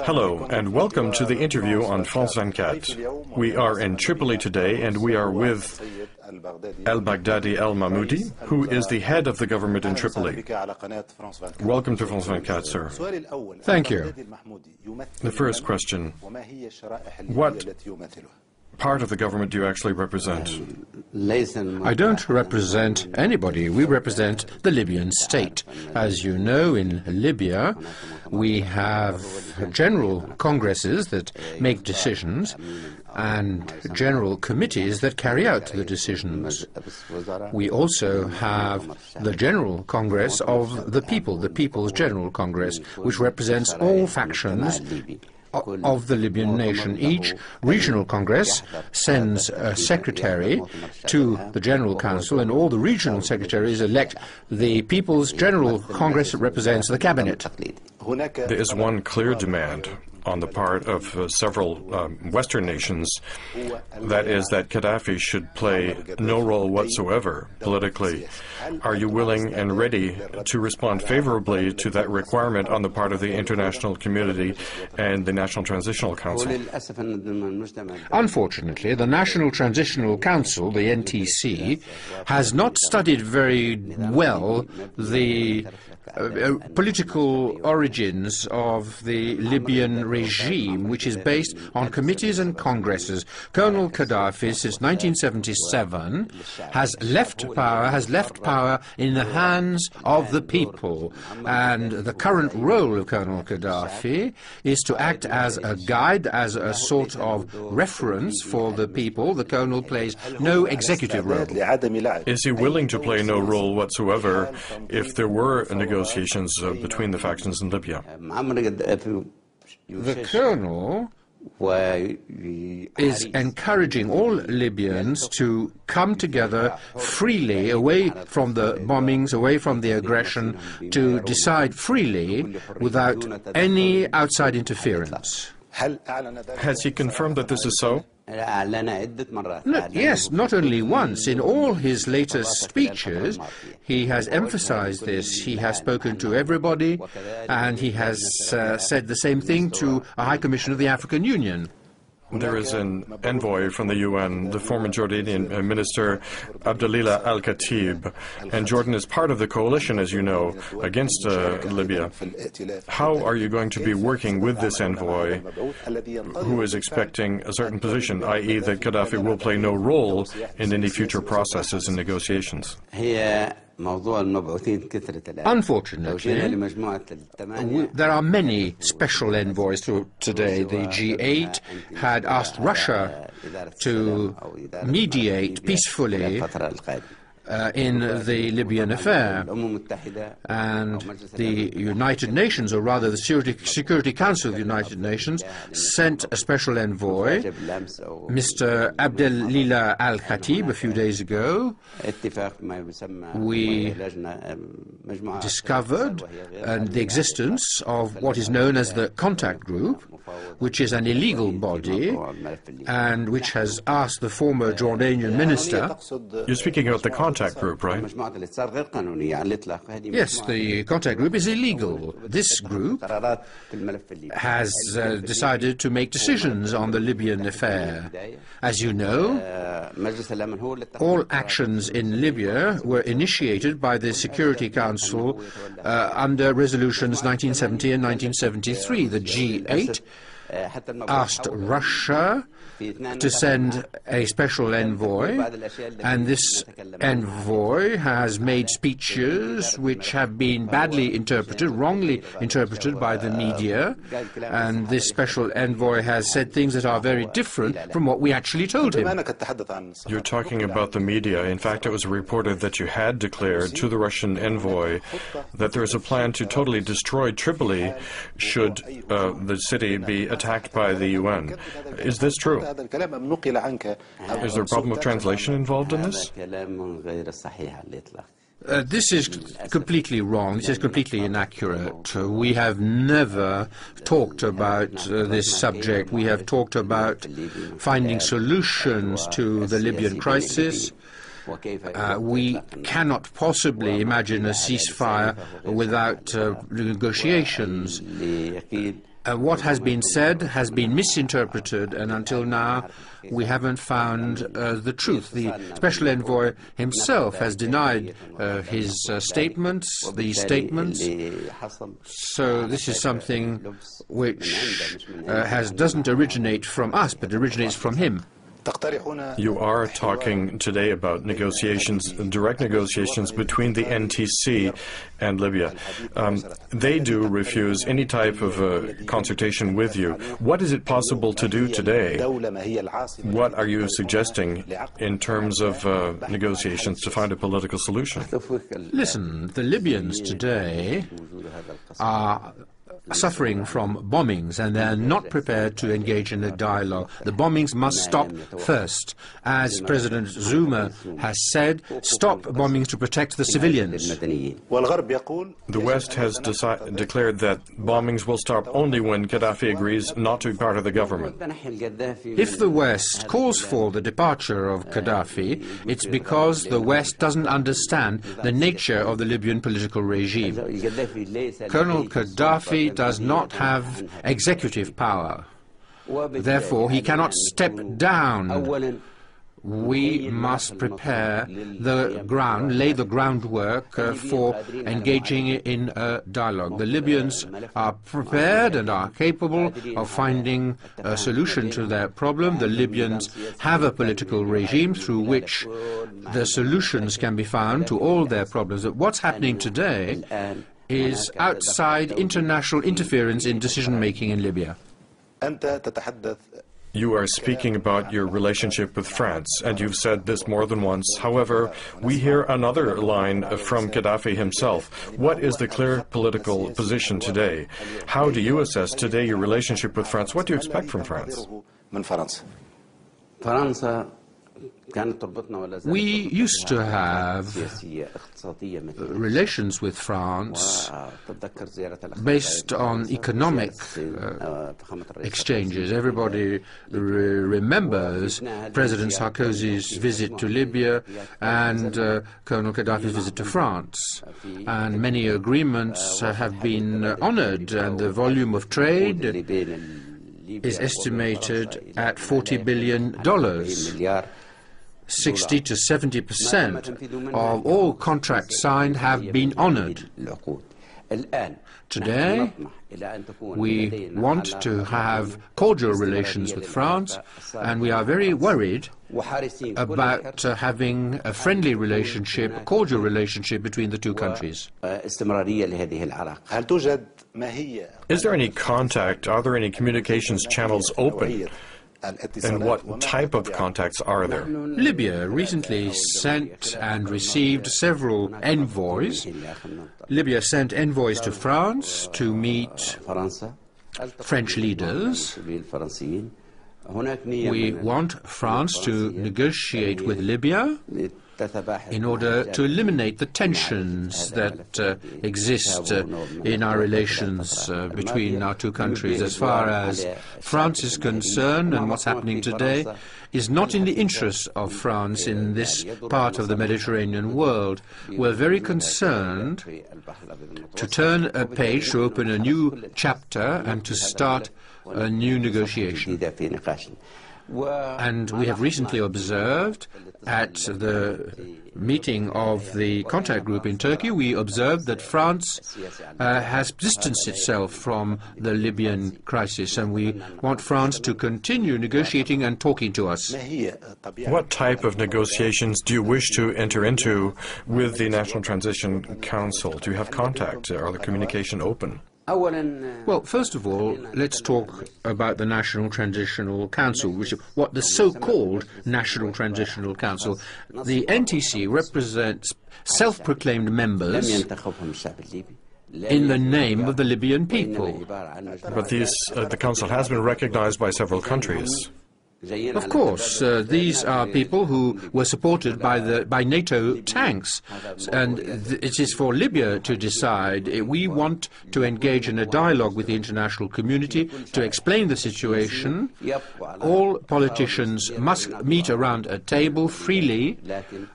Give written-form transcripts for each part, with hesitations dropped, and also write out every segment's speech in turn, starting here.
Hello, and welcome to the interview on France 24. We are in Tripoli today, and we are with al-Baghdadi al-Mahmoudi, who is the head of the government in Tripoli. Welcome to France 24, sir. Thank you. The first question, what part of the government do you actually represent? I don't represent anybody. We represent the Libyan state. As you know, in Libya, we have general congresses that make decisions and general committees that carry out the decisions. We also have the General Congress of the People, the People's General Congress, which represents all factions of the Libyan nation. Each regional congress sends a secretary to the General Council, and all the regional secretaries elect the People's General Congress that represents the cabinet. There is one clear demand on the part of several Western nations, that is that Gaddafi should play no role whatsoever politically. Are you willing and ready to respond favorably to that requirement on the part of the international community and the National Transitional Council? Unfortunately, the National Transitional Council, the NTC, has not studied very well the political origins of the Libyan regime, which is based on committees and congresses. Colonel Gaddafi, since 1977, has left power in the hands of the people, and the current role of Colonel Gaddafi is to act as a guide, as a sort of reference for the people. The colonel plays no executive role. Is he willing to play no role whatsoever if there were negotiations between the factions in Libya? The colonel is encouraging all Libyans to come together freely, away from the bombings, away from the aggression, to decide freely without any outside interference. Has he confirmed that this is so? Yes, not only once. In all his latest speeches, he has emphasized this. He has spoken to everybody, and he has said the same thing to a High Commissioner of the African Union. There is an envoy from the UN, the former Jordanian Minister Abdelilah Al-Khatib, and Jordan is part of the coalition, as you know, against Libya. How are you going to be working with this envoy, who is expecting a certain position, i.e. that Gaddafi will play no role in any future processes and negotiations? Unfortunately, there are many special envoys today. The G8 had asked Russia to mediate peacefully in the Libyan affair, and the United Nations, or rather the Security Council of the United Nations, sent a special envoy, Mr. Abdelilah Al-Khatib, a few days ago. We discovered the existence of what is known as the Contact Group, which is an illegal body and which has asked the former Jordanian minister. You're speaking about the Contact Group, right? Yes, the Contact Group is illegal. This group has decided to make decisions on the Libyan affair. As you know, all actions in Libya were initiated by the Security Council under resolutions 1970 and 1973. The G8 asked Russia to send a special envoy, and this envoy has made speeches which have been badly interpreted, wrongly interpreted by the media, and this special envoy has said things that are very different from what we actually told him. You're talking about the media. In fact, it was reported that you had declared to the Russian envoy that there is a plan to totally destroy Tripoli should the city be attacked by the UN. Is this true? Is there a problem of translation involved in this? This is completely wrong. This is completely inaccurate. We have never talked about this subject. We have talked about finding solutions to the Libyan crisis, We cannot possibly imagine a ceasefire without negotiations. What has been said has been misinterpreted, and until now we haven't found the truth. The Special Envoy himself has denied these statements. So this is something which doesn't originate from us, but originates from him. You are talking today about negotiations, direct negotiations between the NTC and Libya. They do refuse any type of consultation with you. What is it possible to do today? What are you suggesting in terms of negotiations to find a political solution? Listen, the Libyans today are suffering from bombings, and they're not prepared to engage in a dialogue. The bombings must stop first. As President Zuma has said, stop bombings to protect the civilians. The West has declared that bombings will stop only when Gaddafi agrees not to be part of the government. If the West calls for the departure of Gaddafi, it's because the West doesn't understand the nature of the Libyan political regime. Colonel Gaddafi does not have executive power. Therefore, he cannot step down. We must prepare the ground, lay the groundwork for engaging in a dialogue. The Libyans are prepared and are capable of finding a solution to their problem. The Libyans have a political regime through which the solutions can be found to all their problems. But what's happening today is outside international interference in decision-making in Libya. You are speaking about your relationship with France, and you've said this more than once. However, we hear another line from Gaddafi himself. What is the clear political position today? How do you assess today your relationship with France? What do you expect from France? We used to have relations with France based on economic exchanges. Everybody remembers President Sarkozy's visit to Libya and Colonel Gaddafi's visit to France. And many agreements have been honoured, and the volume of trade is estimated at $40 billion. 60 to 70% of all contracts signed have been honoured. Today, we want to have cordial relations with France, and we are very worried about having a friendly relationship, a cordial relationship between the two countries. Is there any contact? Are there any communications channels open? And what type of contacts are there? Libya recently sent and received several envoys. Libya sent envoys to France to meet French leaders. We want France to negotiate with Libya in order to eliminate the tensions that exist in our relations between our two countries. As far as France is concerned, and what's happening today is not in the interest of France in this part of the Mediterranean world. We're very concerned to turn a page, to open a new chapter, and to start a new negotiation. And we have recently observed at the meeting of the contact group in Turkey, we observed that France has distanced itself from the Libyan crisis, and we want France to continue negotiating and talking to us. What type of negotiations do you wish to enter into with the National Transition Council? Do you have contact? Are the communication open? Well, first of all, let's talk about the National Transitional Council, which is what the so-called National Transitional Council. The NTC represents self-proclaimed members in the name of the Libyan people. But the Council has been recognized by several countries. Of course, these are people who were supported by NATO tanks, and it is for Libya to decide. We want to engage in a dialogue with the international community to explain the situation. All politicians must meet around a table freely,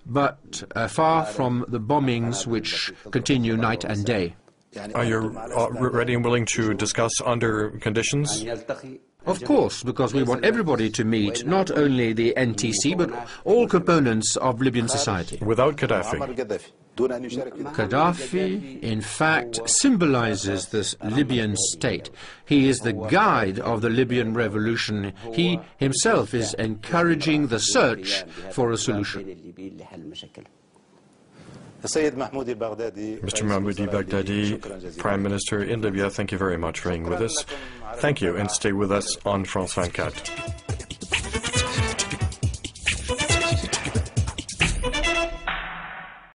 but far from the bombings which continue night and day. Are you ready and willing to discuss under conditions? Of course, because we want everybody to meet, not only the NTC, but all components of Libyan society. Without Gaddafi. Gaddafi, in fact, symbolizes this Libyan state. He is the guide of the Libyan revolution. He himself is encouraging the search for a solution. Mr. Mahmoudi Baghdadi, Prime Minister in Libya, thank you very much for being with us. Thank you, and stay with us on France 24.